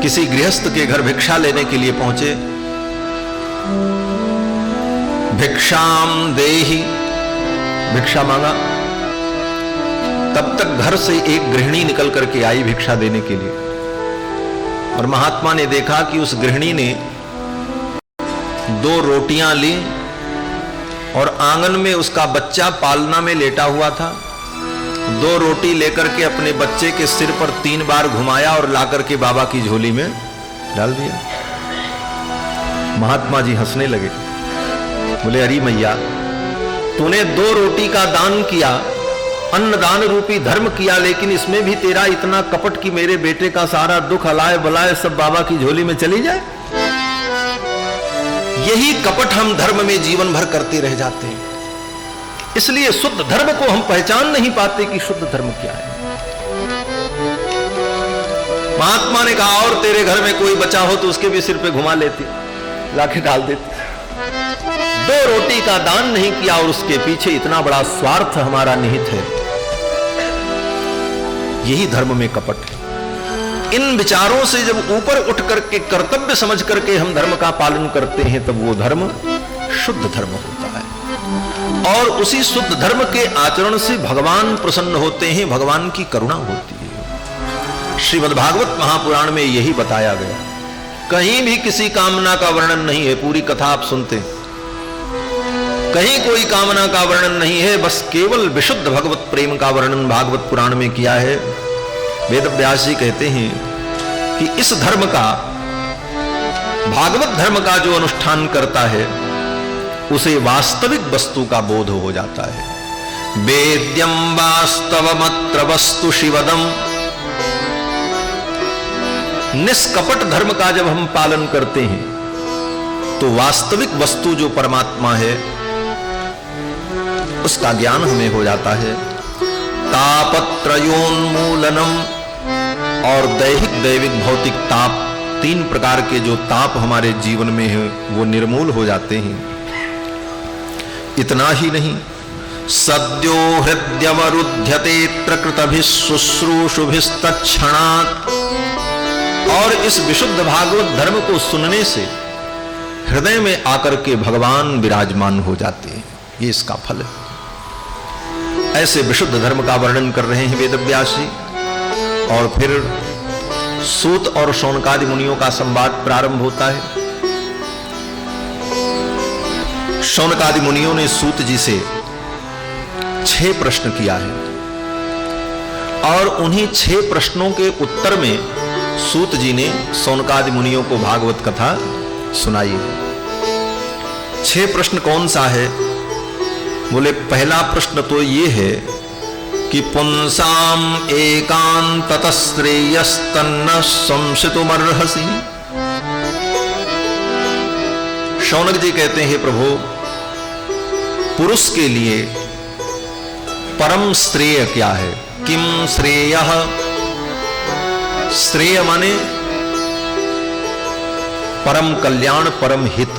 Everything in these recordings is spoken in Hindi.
किसी गृहस्थ के घर भिक्षा लेने के लिए पहुंचे। भिक्षाम देहि, भिक्षा मांगा। तब तक घर से एक गृहिणी निकल करके आई भिक्षा देने के लिए, और महात्मा ने देखा कि उस गृहिणी ने 2 रोटियां ली और आंगन में उसका बच्चा पालना में लेटा हुआ था। 2 रोटी लेकर के अपने बच्चे के सिर पर 3 बार घुमाया और लाकर के बाबा की झोली में डाल दिया। महात्मा जी हंसने लगे, बोले अरे मैया, तूने 2 रोटी का दान किया, अन्नदान रूपी धर्म किया, लेकिन इसमें भी तेरा इतना कपट कि मेरे बेटे का सारा दुख अलाय बलाय सब बाबा की झोली में चली जाए। यही कपट हम धर्म में जीवन भर करते रह जाते हैं। इसलिए शुद्ध धर्म को हम पहचान नहीं पाते कि शुद्ध धर्म क्या है। महात्मा ने कहा और तेरे घर में कोई बचा हो तो उसके भी सिर पे घुमा लेती, लाके डाल देती। 2 रोटी का दान नहीं किया और उसके पीछे इतना बड़ा स्वार्थ हमारा निहित है। यही धर्म में कपट है। इन विचारों से जब ऊपर उठ करके कर्तव्य समझ करके हम धर्म का पालन करते हैं, तब वो धर्म शुद्ध धर्म होता है। और उसी शुद्ध धर्म के आचरण से भगवान प्रसन्न होते हैं, भगवान की करुणा होती है। श्रीमद् भागवत महापुराण में यही बताया गया। कहीं भी किसी कामना का वर्णन नहीं है, पूरी कथा आप सुनते हैं, कहीं कोई कामना का वर्णन नहीं है, बस केवल विशुद्ध भगवत प्रेम का वर्णन भागवत पुराण में किया है। वेदव्यास जी कहते हैं कि इस धर्म का, भागवत धर्म का जो अनुष्ठान करता है उसे वास्तविक वस्तु का बोध हो जाता है। वेद्यम वास्तवमत्र वस्तु शिवदम। निष्कपट धर्म का जब हम पालन करते हैं तो वास्तविक वस्तु जो परमात्मा है उसका ज्ञान हमें हो जाता है। तापत्रयोन्मूलनम, और दैहिक दैविक भौतिक ताप, 3 प्रकार के जो ताप हमारे जीवन में है वो निर्मूल हो जाते हैं। इतना ही नहीं, सद्यो हृदयवरुध्यते प्रकृतभिः शुश्रूषुभिस्तत्क्षणात्। और इस विशुद्ध भागवत धर्म को सुनने से हृदय में आकर के भगवान विराजमान हो जाते हैं। ये इसका फल है। ऐसे विशुद्ध धर्म का वर्णन कर रहे हैं वेदव्यास जी। और फिर सूत और शौनकादि मुनियों का संवाद प्रारंभ होता है। शौनकादि मुनियों ने सूत जी से 6 प्रश्न किया है, और उन्हीं 6 प्रश्नों के उत्तर में सूत जी ने शौनकादि मुनियों को भागवत कथा सुनाई है। 6 प्रश्न कौन सा है? बोले पहला प्रश्न तो ये है कि पुंसाम एकांततः श्रेयस्तन्न संशितुमर्हसि। शौनक जी कहते हैं, प्रभु पुरुष के लिए परम श्रेय क्या है? किम श्रेयः? श्रेय माने परम कल्याण, परम हित।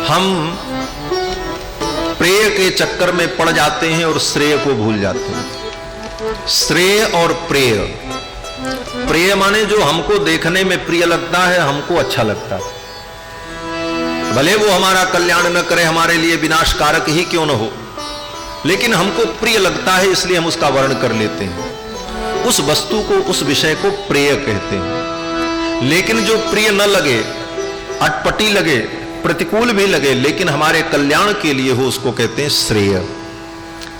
हम प्रेय के चक्कर में पड़ जाते हैं और श्रेय को भूल जाते हैं। श्रेय और प्रेय, प्रेय माने जो हमको देखने में प्रिय लगता है, हमको अच्छा लगता है, भले वो हमारा कल्याण न करे, हमारे लिए विनाशकारक ही क्यों न हो, लेकिन हमको प्रिय लगता है इसलिए हम उसका वर्ण कर लेते हैं। उस वस्तु को, उस विषय को प्रेय कहते हैं। लेकिन जो प्रिय न लगे, अटपटी लगे, प्रतिकूल भी लगे, लेकिन हमारे कल्याण के लिए हो, उसको कहते हैं श्रेय।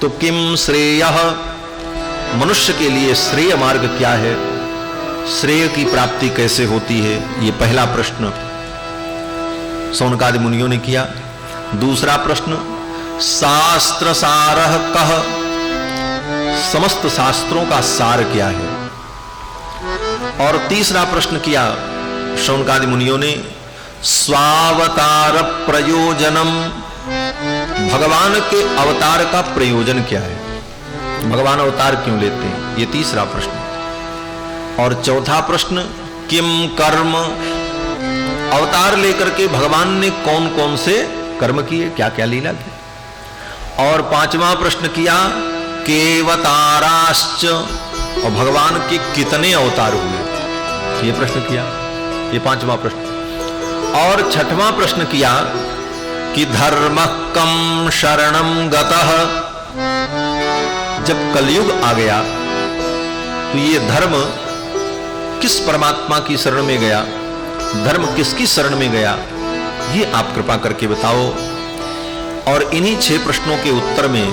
तो किम श्रेयः? मनुष्य के लिए श्रेय मार्ग क्या है? श्रेय की प्राप्ति कैसे होती है? ये पहला प्रश्न शौनकादि मुनियों ने किया। दूसरा प्रश्न, शास्त्र सारः कः? समस्त शास्त्रों का सार क्या है? और तीसरा प्रश्न किया शौनकादि मुनियों ने, स्वावतार प्रयोजनम। भगवान के अवतार का प्रयोजन क्या है? भगवान अवतार क्यों लेते हैं? ये तीसरा प्रश्न। और चौथा प्रश्न, किम कर्म? अवतार लेकर के भगवान ने कौन कौन से कर्म किए, क्या क्या लीला की। और पांचवा प्रश्न किया, केवताराश्च, और भगवान के कितने अवतार हुए, ये प्रश्न किया। ये 5वां प्रश्न। और 6वां प्रश्न किया कि धर्म कम शरणम गतः। जब कलयुग आ गया तो ये धर्म किस परमात्मा की शरण में गया, धर्म किसकी शरण में गया, ये आप कृपा करके बताओ। और इन्हीं 6 प्रश्नों के उत्तर में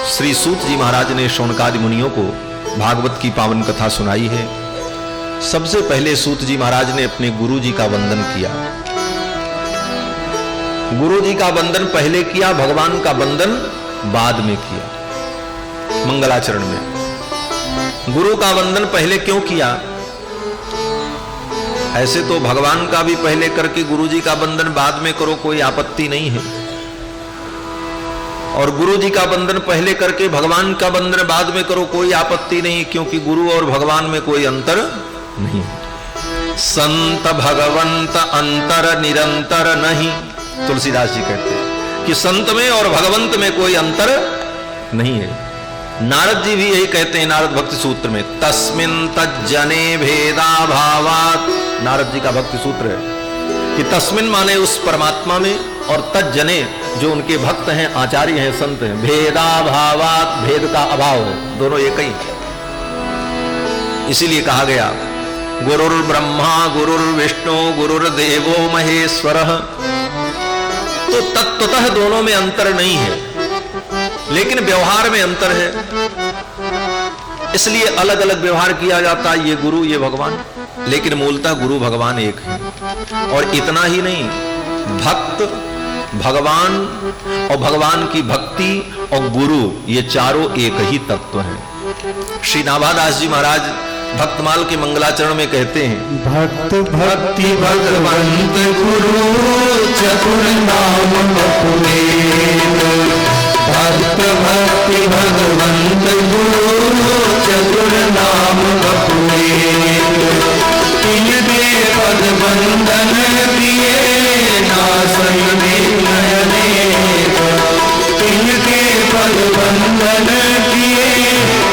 श्री सूत जी महाराज ने शौनकादि मुनियों को भागवत की पावन कथा सुनाई है। सबसे पहले सूत जी महाराज ने अपने गुरु जी का वंदन किया। गुरु जी का वंदन पहले किया, भगवान का वंदन बाद में किया मंगलाचरण में। गुरु का वंदन पहले क्यों किया? ऐसे तो भगवान का भी पहले करके गुरु जी का वंदन बाद में करो, कोई आपत्ति नहीं है। और गुरु जी का वंदन पहले करके भगवान का वंदन बाद में करो, कोई आपत्ति नहीं, क्योंकि गुरु और भगवान में कोई अंतर नहीं। संत भगवंत अंतर निरंतर नहीं, तुलसीदास जी कहते हैं कि संत में और भगवंत में कोई अंतर नहीं है। नारद जी भी यही कहते हैं नारद भक्ति सूत्र में, तस्मिन तज्जने भेदा भावात। नारद जी का भक्ति सूत्र है कि तस्मिन माने उस परमात्मा में, और तज्जने जो उनके भक्त हैं, आचार्य हैं, संत हैं, भेदा भावात, भेद का अभाव है, दोनों एक ही। इसीलिए कहा गया गुरुर्ब्रह्मा गुरुर्विष्णु गुरुर्देवो महेश्वरः। तो तत्वतः दोनों में अंतर नहीं है, लेकिन व्यवहार में अंतर है, इसलिए अलग अलग व्यवहार किया जाता है, ये गुरु ये भगवान, लेकिन मूलतः गुरु भगवान एक है। और इतना ही नहीं, भक्त भगवान और भगवान की भक्ति और गुरु, ये चारों एक ही तत्व हैं। श्री नाभादास जी महाराज भक्तमाल के मंगलाचरण में कहते हैं, भक्त भक्ति भगवंत गुरु चतुर नाम बपुरेत। भक्त भक्ति भगवंत गुरु चतुर नाम बपुरेत। तिनके पद बंदन दिए नासन नयनेक। तिनके पद बंदन दिए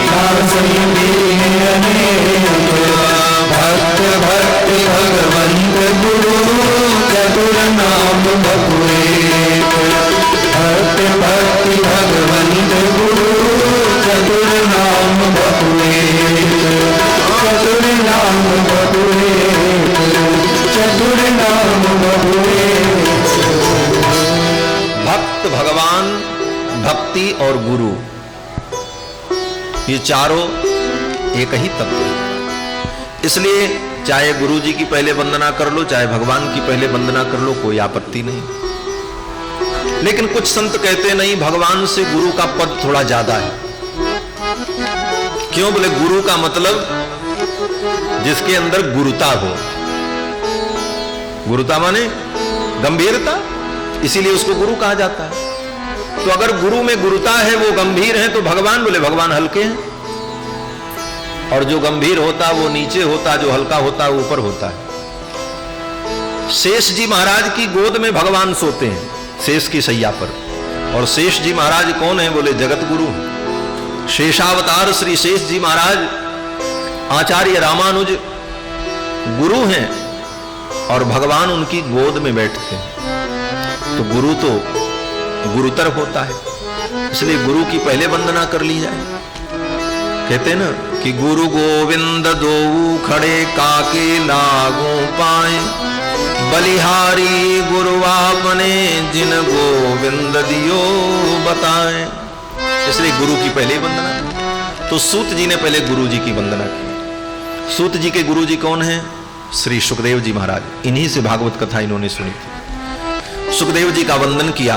नासन नयनेक। भक्त भक्ति भगवंत गुरु चतुर नाम बपुरेत। भक्त भक्ति भगवंत गुरु चतुर नाम बपुरेत। चतुर नाम बपुरेत। चतुर नाम बपुरेत। भक्त भगवान भक्ति और गुरु, ये चारों एक ही तत्व है। इसलिए चाहे गुरु जी की पहले वंदना कर लो, चाहे भगवान की पहले वंदना कर लो, कोई आपत्ति नहीं। लेकिन कुछ संत कहते नहीं, भगवान से गुरु का पद थोड़ा ज्यादा है। क्यों? बोले गुरु का मतलब जिसके अंदर गुरुता हो। गुरुता माने गंभीरता, इसीलिए उसको गुरु कहा जाता है। तो अगर गुरु में गुरुता है, वो गंभीर है, तो भगवान, बोले भगवान हल्के हैं। और जो गंभीर होता वो नीचे होता, जो हल्का होता वो ऊपर होता है। शेष जी महाराज की गोद में भगवान सोते हैं, शेष की सैया पर। और शेष जी महाराज कौन है? बोले जगत गुरु। शेषावतार श्री शेष जी महाराज आचार्य रामानुज गुरु हैं, और भगवान उनकी गोद में बैठते हैं। तो गुरु तो गुरुतर होता है, इसलिए गुरु की पहले वंदना कर ली जाए। कहते हैं ना कि गुरु गोविंद दो खड़े काके लागू पाए। बलिहारी गुरु आपने जिन गोविंद दियो बताए। इसलिए गुरु की पहले वंदना। तो सूत जी ने पहले गुरु जी की वंदना की। सूत जी के गुरु जी कौन है? श्री सुखदेव जी महाराज। इन्हीं से भागवत कथा इन्होंने सुनी थी। सुखदेव जी का वंदन किया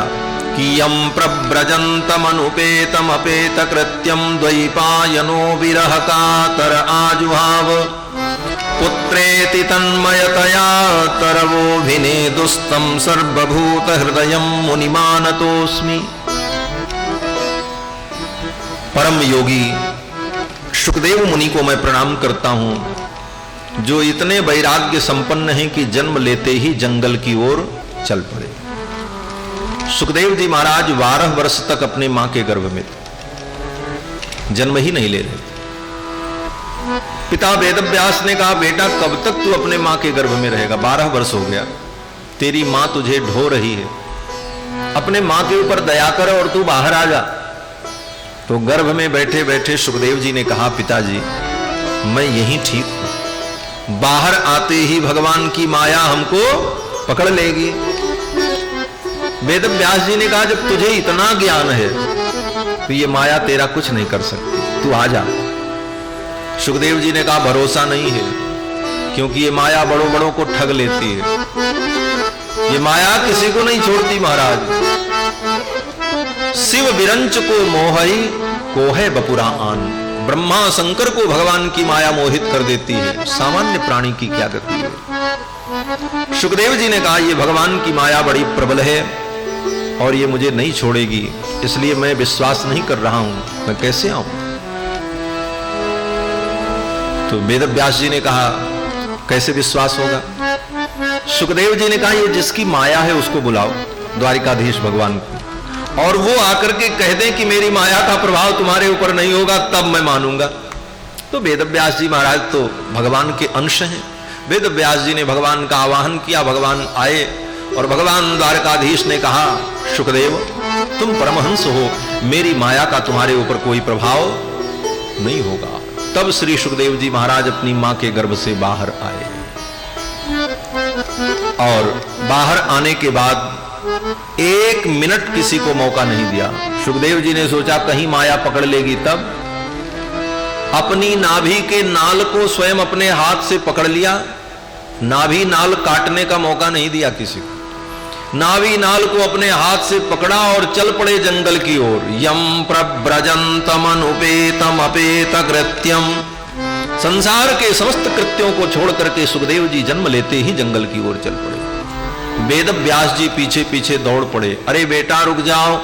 कि यम प्रव्रजन्तमनुपेतम अपेत कृत्यम द्वैपायनो विरह कातर आजुहाव। पुत्रेति तन्मयतया तरवोभिनेदुस्तं सर्वभूत हृदयं मुनिमानतोस्मि। परम योगी सुखदेव मुनि को मैं प्रणाम करता हूं, जो इतने वैराग्य संपन्न हैं कि जन्म लेते ही जंगल की ओर चल पड़े। सुखदेव जी महाराज 12 वर्ष तक अपने मां के गर्भ में थे, जन्म ही नहीं ले रहे थे। पिता वेदव्यास ने कहा, बेटा कब तक तू अपने मां के गर्भ में रहेगा? 12 वर्ष हो गया, तेरी मां तुझे ढो रही है, अपने मां के ऊपर दया कर और तू बाहर आ जा। तो गर्भ में बैठे बैठे सुखदेव जी ने कहा, पिताजी मैं यहीं ठीक हूं, बाहर आते ही भगवान की माया हमको पकड़ लेगी। वेदव्यास जी ने कहा, जब तुझे इतना ज्ञान है तो ये माया तेरा कुछ नहीं कर सकती, तू आ जा। सुखदेव जी ने कहा, भरोसा नहीं है, क्योंकि ये माया बड़ों बड़ों को ठग लेती है, ये माया किसी को नहीं छोड़ती महाराज। शिव विरंच को मोहई को है बपुरा आन, ब्रह्मा शंकर को भगवान की माया मोहित कर देती है, सामान्य प्राणी की क्या गति है। सुखदेव जी ने कहा, ये भगवान की माया बड़ी प्रबल है और ये मुझे नहीं छोड़ेगी, इसलिए मैं विश्वास नहीं कर रहा हूं, मैं कैसे आऊं? तो वेदव्यास जी ने कहा, कैसे विश्वास होगा? सुखदेव जी ने कहा, ये जिसकी माया है उसको बुलाओ, द्वारिकाधीश भगवान को, और वो आकर के कह दें कि मेरी माया का प्रभाव तुम्हारे ऊपर नहीं होगा, तब मैं मानूंगा। तो वेदव्यास जी महाराज तो भगवान के अंश हैं। वेदव्यास जी ने भगवान का आवाहन किया, भगवान आए और भगवान द्वारकाधीश ने कहा, सुखदेव तुम परमहंस हो, मेरी माया का तुम्हारे ऊपर कोई प्रभाव नहीं होगा। तब श्री सुखदेव जी महाराज अपनी मां के गर्भ से बाहर आए और बाहर आने के बाद 1 मिनट किसी को मौका नहीं दिया। सुखदेव जी ने सोचा कहीं माया पकड़ लेगी, तब अपनी नाभि के नाल को स्वयं अपने हाथ से पकड़ लिया, नाभि नाल काटने का मौका नहीं दिया किसी को, नाभि नाल को अपने हाथ से पकड़ा और चल पड़े जंगल की ओर। यम प्रव्रजंतम अनुपेतम अपेत कृत्यम, संसार के समस्त कृत्यों को छोड़ करके सुखदेव जी जन्म लेते ही जंगल की ओर चल पड़े। वेदव्यास जी पीछे पीछे दौड़ पड़े, अरे बेटा रुक जाओ,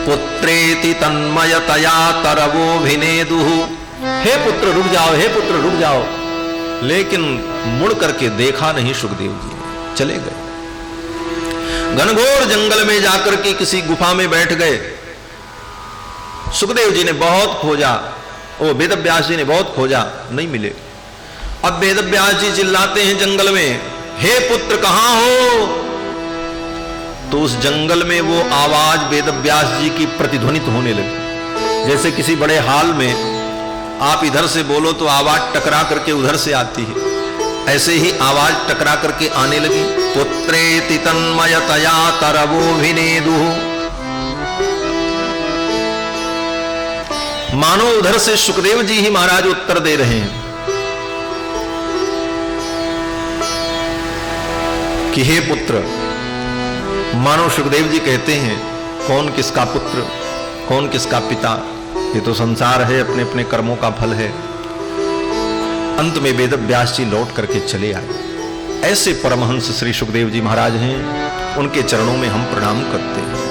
पुत्रेति तन्मयतया तरवोभिनेदुः, हे पुत्र रुक जाओ, हे पुत्र रुक जाओ। लेकिन मुड़ करके देखा नहीं सुखदेव जी, चले गए। घनघोर जंगल में जाकर के किसी गुफा में बैठ गए। सुखदेव जी ने बहुत खोजा, वेदव्यास जी ने बहुत खोजा, नहीं मिले। अब वेदव्यास जी चिल्लाते हैं जंगल में, हे पुत्र कहां हो? तो उस जंगल में वो आवाज वेदव्यास जी की प्रतिध्वनित होने लगी। जैसे किसी बड़े हाल में आप इधर से बोलो तो आवाज टकरा करके उधर से आती है, ऐसे ही आवाज टकरा करके आने लगी। पुत्रेति तन्मयतया तरवोभिनेदुः, मानो उधर से सुखदेव जी ही महाराज उत्तर दे रहे हैं कि हे पुत्र। मानो सुखदेव जी कहते हैं, कौन किसका पुत्र, कौन किसका पिता, ये तो संसार है, अपने अपने कर्मों का फल है। अंत में वेदव्यास जी लौट करके चले आए। ऐसे परमहंस श्री सुखदेव जी महाराज हैं, उनके चरणों में हम प्रणाम करते हैं।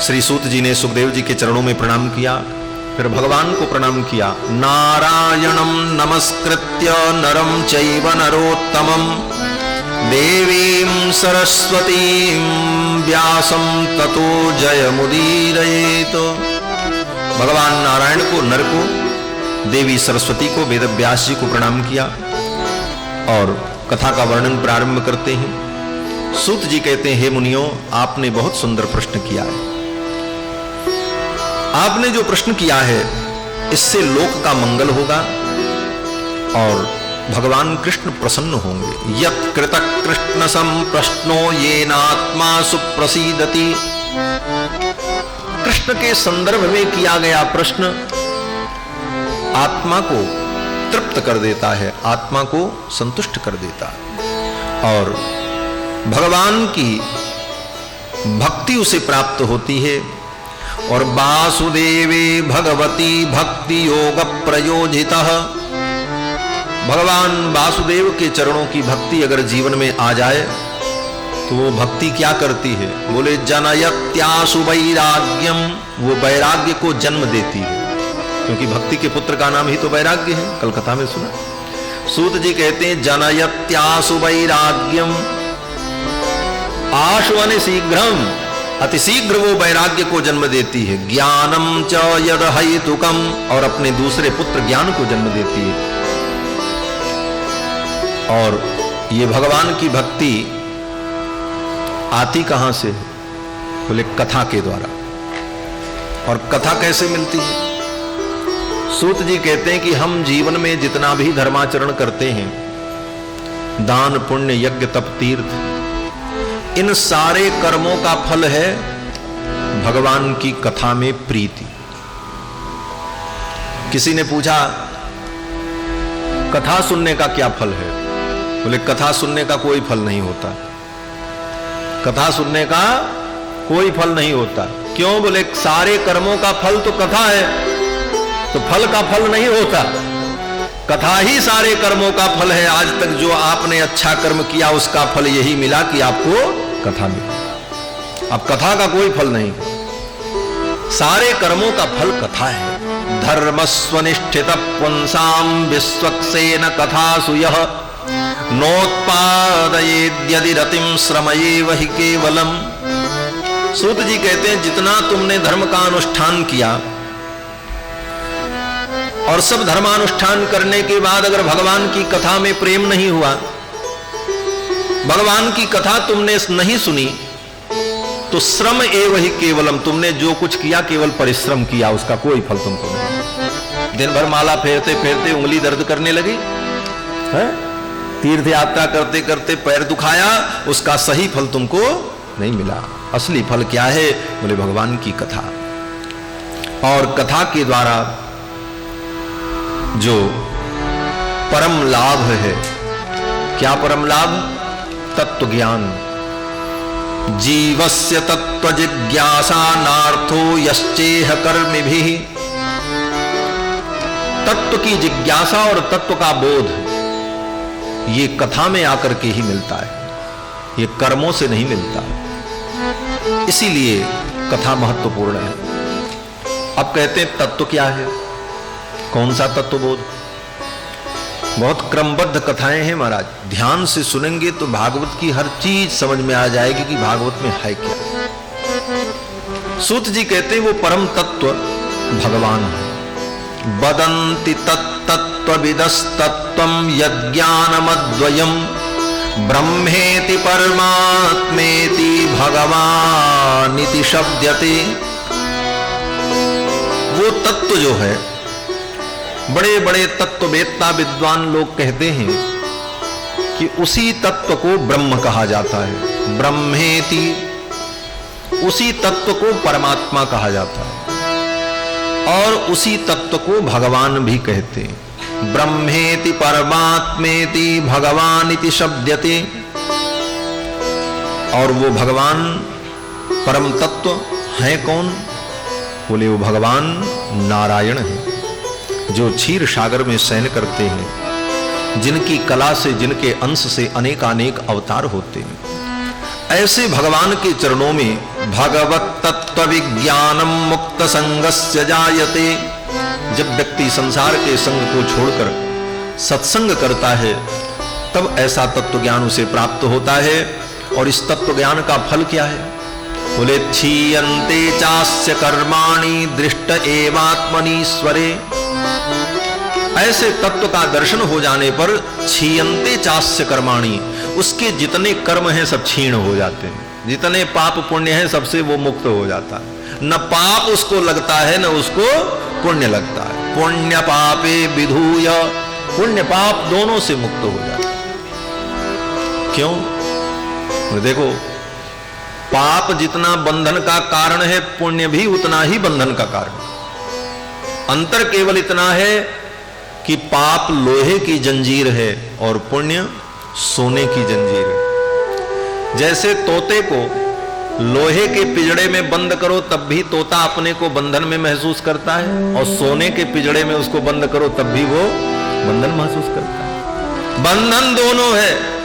श्री सूत जी ने सुखदेव जी के चरणों में प्रणाम किया, फिर भगवान को प्रणाम किया। नारायणं नमस्कृत्य नरं चैव नरोत्तमं देवीं सरस्वतीं व्यासं ततो जयमुदीरयेत। भगवान नारायण को, नर को, देवी सरस्वती को, वेदव्यास जी को प्रणाम किया और कथा का वर्णन प्रारंभ करते हैं। सूत जी कहते हैं, हे मुनियों, आपने बहुत सुंदर प्रश्न किया है। आपने जो प्रश्न किया है इससे लोक का मंगल होगा और भगवान कृष्ण प्रसन्न होंगे। यत् कृत कृष्ण सम प्रश्नो येनात्मा सुप्रसीदति, कृष्ण के संदर्भ में किया गया प्रश्न आत्मा को तृप्त कर देता है, आत्मा को संतुष्ट कर देता है और भगवान की भक्ति उसे प्राप्त होती है। और वासुदेवे भगवती भक्ति योग प्रयोजितः, भगवान वासुदेव के चरणों की भक्ति अगर जीवन में आ जाए तो वो भक्ति क्या करती है? बोले जनयत्यासु वैराग्यम, वो वैराग्य को जन्म देती है, क्योंकि भक्ति के पुत्र का नाम ही तो वैराग्य है, कलकत्ता में सुना। सूत जी कहते हैं जनयत्यासु वैराग्यम आशुवन शीघ्रम अतिशीघ्र वो वैराग्य को जन्म देती है। ज्ञानम च यद हेतुकम, और अपने दूसरे पुत्र ज्ञान को जन्म देती है। और ये भगवान की भक्ति आती कहां से? बोले कथा के द्वारा। और कथा कैसे मिलती है? सूत जी कहते हैं कि हम जीवन में जितना भी धर्माचरण करते हैं, दान पुण्य यज्ञ तप तीर्थ, इन सारे कर्मों का फल है भगवान की कथा में प्रीति। किसी ने पूछा कथा सुनने का क्या फल है? बोले कथा सुनने का कोई फल नहीं होता। कथा सुनने का कोई फल नहीं होता। क्यों? बोले सारे कर्मों का फल तो कथा है, तो फल का फल नहीं होता। कथा ही सारे कर्मों का फल है। आज तक जो आपने अच्छा कर्म किया उसका फल यही मिला कि आपको कथा मिली। अब कथा का कोई फल नहीं, सारे कर्मों का फल कथा है। धर्मस्वनिष्ठित पुंसाम विश्वक्सेन कथासु यः नोत्पादयेद्यदि रतिम श्रमयेव हि केवलम। सूत जी कहते हैं जितना तुमने धर्म का अनुष्ठान किया और सब धर्मानुष्ठान करने के बाद अगर भगवान की कथा में प्रेम नहीं हुआ, भगवान की कथा तुमने नहीं सुनी, तो श्रम एव ही केवलम, तुमने जो कुछ किया केवल परिश्रम किया, उसका कोई फल तुमको नहीं। दिन भर माला फेरते फेरते उंगली दर्द करने लगी है? तीर्थ यात्रा करते करते पैर दुखाया, उसका सही फल तुमको नहीं मिला। असली फल क्या है? बोले भगवान की कथा। और कथा के द्वारा जो परम लाभ है, क्या परम लाभ? तत्व ज्ञान। जीवस्य तत्व जिज्ञासा नार्थो यश्चेह कर्मिभिः। तत्व की जिज्ञासा और तत्व का बोध ये कथा में आकर के ही मिलता है, ये कर्मों से नहीं मिलता। इसीलिए कथा महत्वपूर्ण है। अब कहते हैं तत्व क्या है? कौन सा तत्वबोध? बहुत क्रमबद्ध कथाएं हैं महाराज, ध्यान से सुनेंगे तो भागवत की हर चीज समझ में आ जाएगी कि भागवत में है क्या। सूत जी कहते हैं वो परम तत्व भगवान है। वदन्ति तत्तत्त्वविदस्तत्त्वं यज्ञानमद्वयं ब्रह्मेति परमात्मेति भगवानिति शब्दते। वो तत्व जो है, बड़े बड़े तत्ववेत्ता विद्वान लोग कहते हैं कि उसी तत्व को ब्रह्म कहा जाता है। ब्रह्मेति, उसी तत्व को परमात्मा कहा जाता है, और उसी तत्व को भगवान भी कहते हैं। ब्रह्मेति परमात्मेति भगवानिति शब्दते। और वो भगवान परम तत्व है कौन? बोले वो भगवान नारायण है, जो क्षीर सागर में शयन करते हैं, जिनकी कला से, जिनके अंश से अनेकानेक अवतार होते हैं। ऐसे भगवान के चरणों में भगवत तत्व विज्ञानम मुक्त संगस्य जायते। जब व्यक्ति संसार के संग को छोड़कर सत्संग करता है, तब ऐसा तत्व ज्ञान उसे प्राप्त होता है। और इस तत्व ज्ञान का फल क्या है? बोले क्षीयन्ते चास्य कर्माणि दृष्ट एवात्मनीश्वरे। ऐसे तत्व का दर्शन हो जाने पर क्षीयन्ते चास्य कर्माणि, उसके जितने कर्म हैं सब क्षीण हो जाते हैं, जितने पाप पुण्य हैं सबसे वो मुक्त हो जाता है। न पाप उसको लगता है, न उसको पुण्य लगता है। पुण्य पापे विधूय, पुण्य पाप दोनों से मुक्त हो जाता है। क्यों? देखो, पाप जितना बंधन का कारण है, पुण्य भी उतना ही बंधन का कारण। अंतर केवल इतना है कि पाप लोहे की जंजीर है और पुण्य सोने की जंजीर है। जैसे तोते को लोहे के पिंजड़े में बंद करो तब भी तोता अपने को बंधन में महसूस करता है, और सोने के पिंजड़े में उसको बंद करो तब भी वो बंधन महसूस करता है। बंधन दोनों है।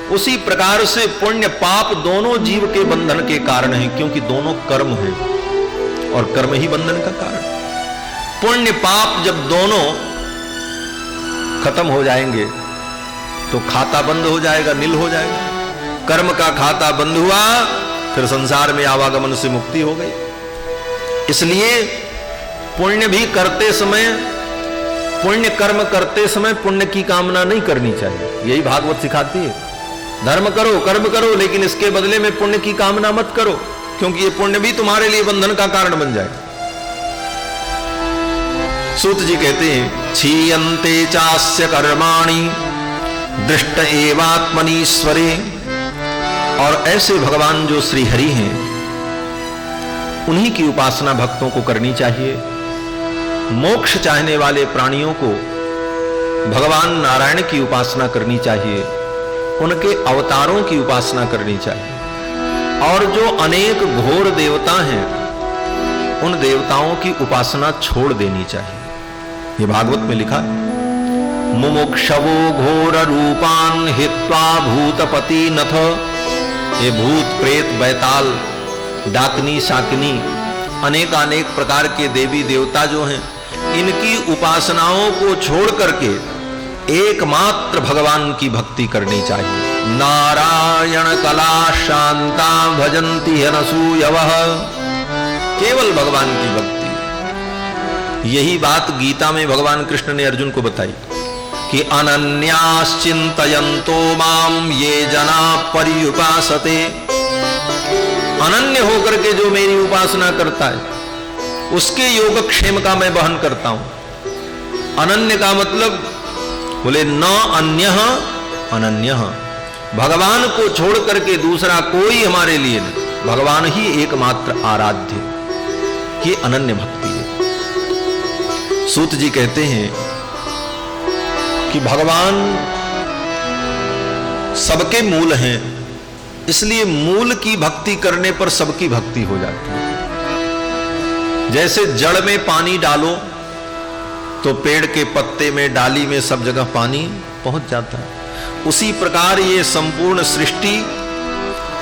उसी प्रकार से पुण्य पाप दोनों जीव के बंधन के कारण हैं, क्योंकि दोनों कर्म हैं और कर्म ही बंधन का कारण। पुण्य पाप जब दोनों खत्म हो जाएंगे तो खाता बंद हो जाएगा, नील हो जाएगा। कर्म का खाता बंद हुआ, फिर संसार में आवागमन से मुक्ति हो गई। इसलिए पुण्य भी करते समय, पुण्य कर्म करते समय पुण्य की कामना नहीं करनी चाहिए। यही भागवत सिखाती है। धर्म करो, कर्म करो, लेकिन इसके बदले में पुण्य की कामना मत करो, क्योंकि ये पुण्य भी तुम्हारे लिए बंधन का कारण बन जाए। सूत जी कहते हैं, क्षीयन्ते चास्य कर्माणि दृष्ट एवात्मनीश्वरे। और ऐसे भगवान जो श्री हरि हैं, उन्हीं की उपासना भक्तों को करनी चाहिए। मोक्ष चाहने वाले प्राणियों को भगवान नारायण की उपासना करनी चाहिए, उनके अवतारों की उपासना करनी चाहिए। और जो अनेक घोर देवता हैं, उन देवताओं की उपासना छोड़ देनी चाहिए। ये भागवत में लिखा है, मुमुक्षवो घोर रूपान हित्वा भूतपति नथ। ये भूत प्रेत बैताल डाकनी शाकनी अनेक प्रकार के देवी देवता जो हैं, इनकी उपासनाओं को छोड़ करके एकमात्र भगवान की भक्ति करनी चाहिए। नारायण कला शांता भजन्ति अनसूयवः। केवल भगवान की भक्ति। यही बात गीता में भगवान कृष्ण ने अर्जुन को बताई कि अनन्याश्चिन्तयन्तो माम ये जना पर्युपासते। अनन्य होकर के जो मेरी उपासना करता है, उसके योगक्षेम का मैं वहन करता हूं। अनन्य का मतलब बोले न अन्यः अनन्यः, भगवान को छोड़ करके दूसरा कोई हमारे लिए नहीं, भगवान ही एकमात्र आराध्य। ये अनन्य भक्ति है। सूत जी कहते हैं कि भगवान सबके मूल हैं, इसलिए मूल की भक्ति करने पर सबकी भक्ति हो जाती है। जैसे जड़ में पानी डालो तो पेड़ के पत्ते में, डाली में, सब जगह पानी पहुंच जाता है। उसी प्रकार ये संपूर्ण सृष्टि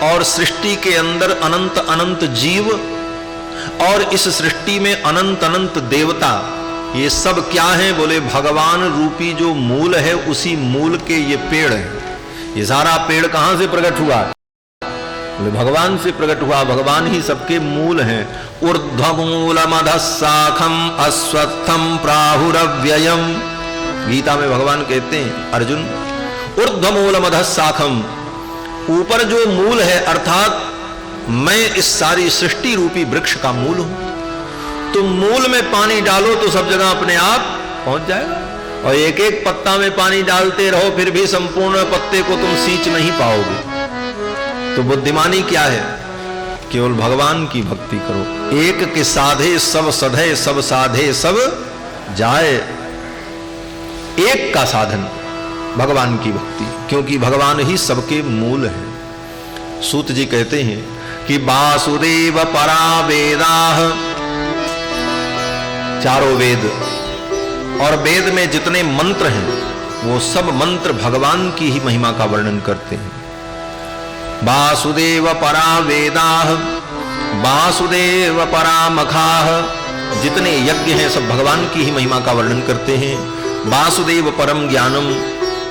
और सृष्टि के अंदर अनंत अनंत जीव और इस सृष्टि में अनंत अनंत देवता, ये सब क्या है? बोले भगवान रूपी जो मूल है, उसी मूल के ये पेड़ है। ये सारा पेड़ कहां से प्रकट हुआ? बोले भगवान से प्रकट हुआ। भगवान ही सबके मूल हैं। ऊर्ध्वमूलमधः शाखम अश्वत्थम प्राहुरव्ययम। गीता में भगवान कहते हैं अर्जुन, ऊर्ध्वमूलमधः शाखम, ऊपर जो मूल है, अर्थात मैं इस सारी सृष्टि रूपी वृक्ष का मूल हूं। तो मूल में पानी डालो तो सब जगह अपने आप पहुंच जाएगा। और एक एक पत्ता में पानी डालते रहो, फिर भी संपूर्ण पत्ते को तुम सींच नहीं पाओगे। तो बुद्धिमानी क्या है? केवल भगवान की भक्ति करो। एक के साधे सब सधे, सब साधे सब जाए। एक का साधन भगवान की भक्ति, क्योंकि भगवान ही सबके मूल है। सूत जी कहते हैं कि वासुदेव परा वेदाः, चारों वेद और वेद में जितने मंत्र हैं, वो सब मंत्र भगवान की ही महिमा का वर्णन करते हैं। वासुदेव परा वेदाः वासुदेव परा मखाः, जितने यज्ञ हैं सब भगवान की ही महिमा का वर्णन करते हैं। वासुदेव परम ज्ञानम,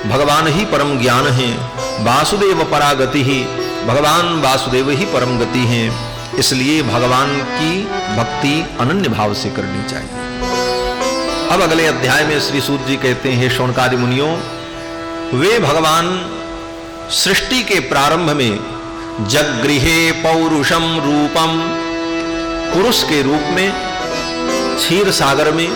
भगवान ही परम ज्ञान है। वासुदेव परा गति ही, भगवान वासुदेव ही परम गति हैं। इसलिए भगवान की भक्ति अनन्य भाव से करनी चाहिए। अब अगले अध्याय में श्री सूत जी कहते हैं, शौनकादि मुनियों, वे भगवान सृष्टि के प्रारंभ में जगृहे पौरुषम रूपम, पुरुष के रूप में क्षीर सागर में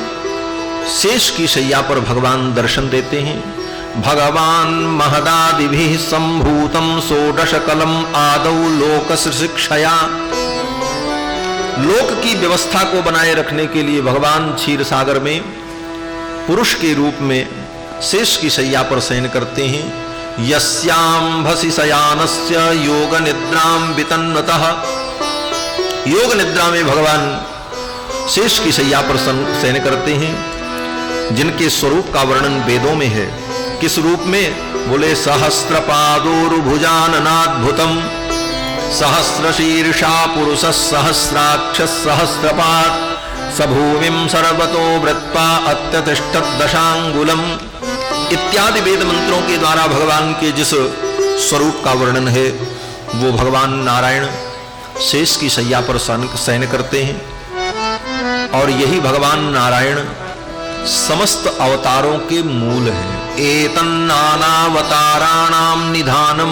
शेष की शैया पर भगवान दर्शन देते हैं। भगवान महदादिभिः संभूतम षोडश कलम आदौ लोक शिक्षया। लोक की व्यवस्था को बनाए रखने के लिए भगवान क्षीर सागर में पुरुष के रूप में शेष की शैया पर शयन करते हैं। यस्यांभसि शयानस्य योग निद्राम वितन्नतः, योग निद्रा में भगवान शेष की शैया पर शयन करते हैं, जिनके स्वरूप का वर्णन वेदों में है। किस रूप में? बोले सहस्रपादोरुभुजाननाद्भुतम, सहस्रशीर्षा पुरुष सहस्राक्ष सहस्रपाद, सभूमिं सर्वतो वृत्वा अत्यतिष्ठत् दशांगुलम। इत्यादि वेद मंत्रों के द्वारा भगवान के जिस स्वरूप का वर्णन है, वो भगवान नारायण शेष की शैया पर शयन करते हैं। और यही भगवान नारायण समस्त अवतारों के मूल हैं। एतन्नानावताराणाम निधानम,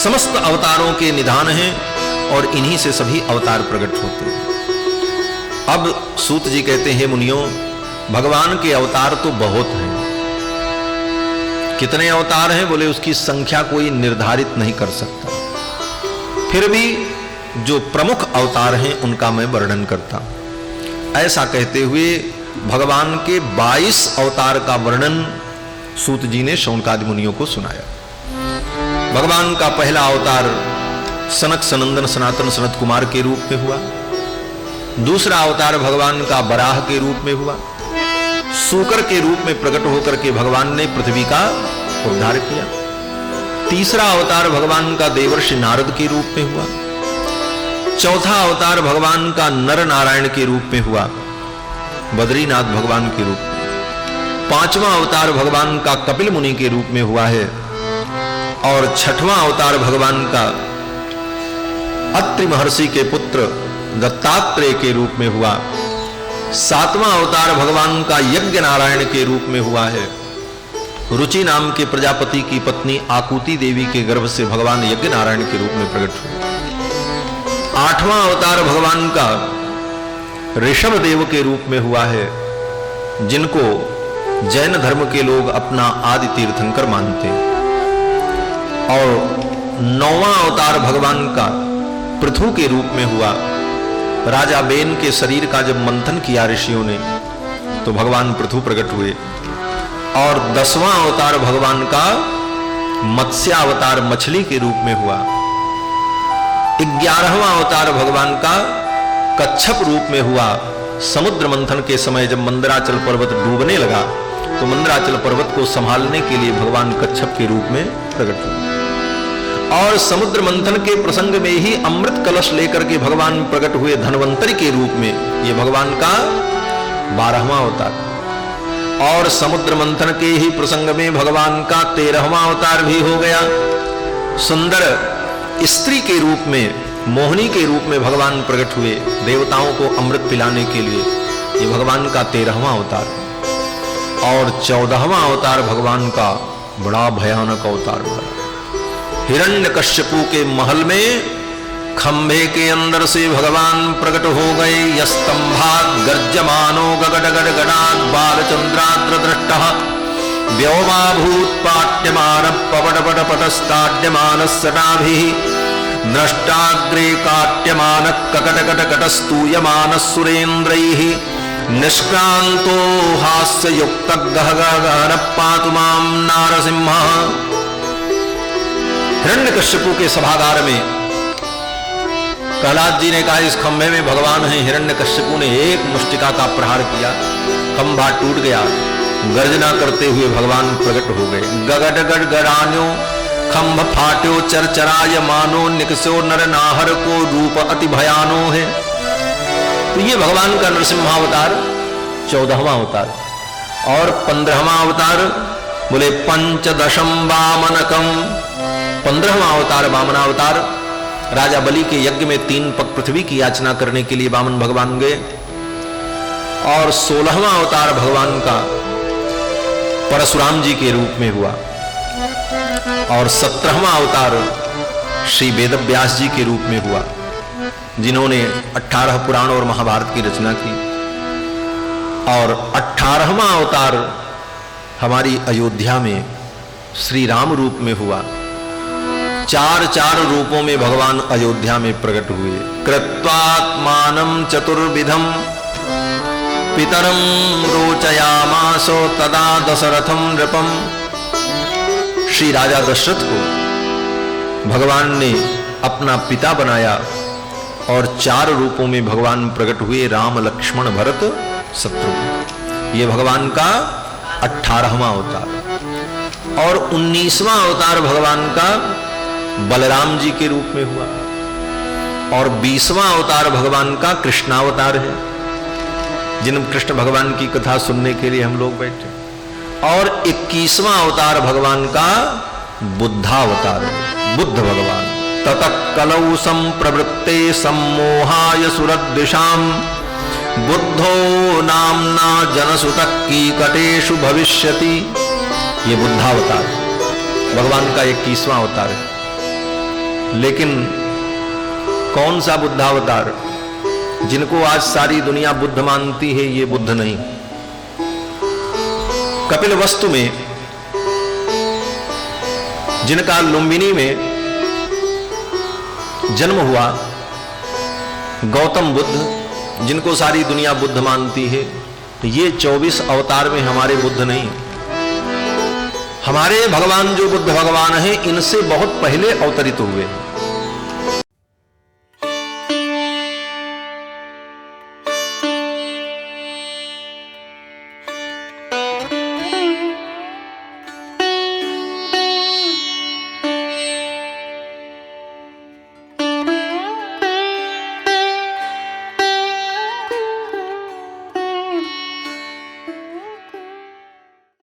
समस्त अवतारों के निधान हैं और इन्हीं से सभी अवतार प्रकट होते हैं। अब सूत जी कहते हैं, मुनियों, भगवान के अवतार तो बहुत हैं। कितने अवतार हैं? बोले उसकी संख्या कोई निर्धारित नहीं कर सकता। फिर भी जो प्रमुख अवतार हैं उनका मैं वर्णन करता हूं। ऐसा कहते हुए भगवान के 22 अवतार का वर्णन सूत जी ने शौनकादि मुनियों को सुनाया। भगवान का पहला अवतार सनक सनंदन सनातन सनत कुमार के रूप में हुआ। दूसरा अवतार भगवान का बराह के रूप में हुआ। सूकर के रूप में प्रकट होकर के भगवान ने पृथ्वी का उद्धार किया। तीसरा अवतार भगवान का देवर्षि नारद के रूप में हुआ। चौथा अवतार भगवान का नर नारायण के रूप में हुआ, बद्रीनाथ भगवान के रूप में। पांचवा अवतार भगवान का कपिल मुनि के रूप में हुआ है। और छठवां अवतार भगवान का अत्रि महर्षि के पुत्र दत्तात्रेय के रूप में हुआ। सातवां अवतार भगवान का यज्ञ नारायण के रूप में हुआ है। रुचि नाम के प्रजापति की पत्नी आकुति देवी के गर्भ से भगवान यज्ञ नारायण के रूप में प्रकट हुए। आठवां अवतार भगवान का ऋषभ देव के रूप में हुआ है, जिनको जैन धर्म के लोग अपना आदि तीर्थंकर मानते हैं। और नौवां अवतार भगवान का पृथु के रूप में हुआ। राजा बेन के शरीर का जब मंथन किया ऋषियों ने तो भगवान पृथु प्रकट हुए। और 10वां अवतार भगवान का मत्स्यावतार मछली के रूप में हुआ। 11वां अवतार भगवान का कच्छप रूप में हुआ। समुद्र मंथन के समय जब मंदराचल पर्वत डूबने लगा तो मंदराचल पर्वत को संभालने के लिए भगवान कच्छप के रूप में प्रकट हुए। और समुद्र मंथन के प्रसंग में ही अमृत कलश लेकर के भगवान प्रकट हुए धन्वंतरि के रूप में। ये भगवान का 12वां अवतार। और समुद्र मंथन के ही प्रसंग में भगवान का 13वां अवतार भी हो गया। सुंदर स्त्री के रूप में, मोहिनी के रूप में भगवान प्रकट हुए देवताओं को अमृत पिलाने के लिए। ये भगवान का 13वां अवतार। और 14वां अवतार भगवान का बड़ा भयानक अवतार हुआ। हिरण्यकश्यपु के महल में खंभे के अंदर से भगवान प्रकट हो गए। यस्तंभात् गर्जमानो गगडगडगडात् बालचंद्राद्र दृष्टः व्योमाभूत पाट्यमान पपटपटपटस्ताड्यमानस्य नाभिः द्रष्टाग्रे काट्यमान ककटकटकटस्तूयमानः सुरेन्द्रैः निष्क्रांतो हास्ययुक्तः गहगहनः पातु मां नारसिंहः। हिरण्यकश्यपु के सभागार में प्रहलाद जी ने कहा, इस खंभे में भगवान है। हिरण्यकश्यपु ने एक मुष्टिका का प्रहार किया, खंभा टूट गया। गर्जना करते हुए भगवान प्रकट हो गए। गगड गड़गड़ान्यो खंभ फाट्यो चरचराय मानो निकसो नर नाहर को रूप अति भयानो है। तो ये भगवान का नरसिंहावतार 14वां अवतार। और 15वां अवतार बोले पंचदशम वामनकम। 15वां अवतार वामनावतार। राजा बलि के यज्ञ में 3 पग पृथ्वी की याचना करने के लिए वामन भगवान गए। और 16वां अवतार भगवान का परशुराम जी के रूप में हुआ। और 17वां अवतार श्री वेदव्यास जी के रूप में हुआ, जिन्होंने 18 पुराण और महाभारत की रचना की। और 18वां अवतार हमारी अयोध्या में श्री राम रूप में हुआ। 4 रूपों में भगवान अयोध्या में प्रकट हुए। कृत्वात्मानं चतुर्विधम पितरम रोचयामासो तदा दशरथम नृपम। श्री राजा दशरथ को भगवान ने अपना पिता बनाया और 4 रूपों में भगवान प्रकट हुए। राम लक्ष्मण भरत शत्रुघ्न। ये भगवान का 18वां अवतार। और 19वां अवतार भगवान का बलराम जी के रूप में हुआ। और 20वां अवतार भगवान का कृष्णावतार है, जिन कृष्ण भगवान की कथा सुनने के लिए हम लोग बैठे। और 21वां अवतार भगवान का बुद्धावतार है, बुद्ध भगवान। ततः कलौ संप्रवृत्ते सम्मोहाय सुरद्विषाम बुद्धो नामना जनसुतः कीकटेषु भविष्यति। ये बुद्धावतार भगवान का 21वां अवतार है। लेकिन कौन सा बुद्धावतार? जिनको आज सारी दुनिया बुद्ध मानती है, ये बुद्ध नहीं। कपिलवस्तु में जिनका लुम्बिनी में जन्म हुआ, गौतम बुद्ध, जिनको सारी दुनिया बुद्ध मानती है, ये 24 अवतार में हमारे बुद्ध नहीं। हमारे भगवान जो बुद्ध भगवान हैं, इनसे बहुत पहले अवतरित हुए।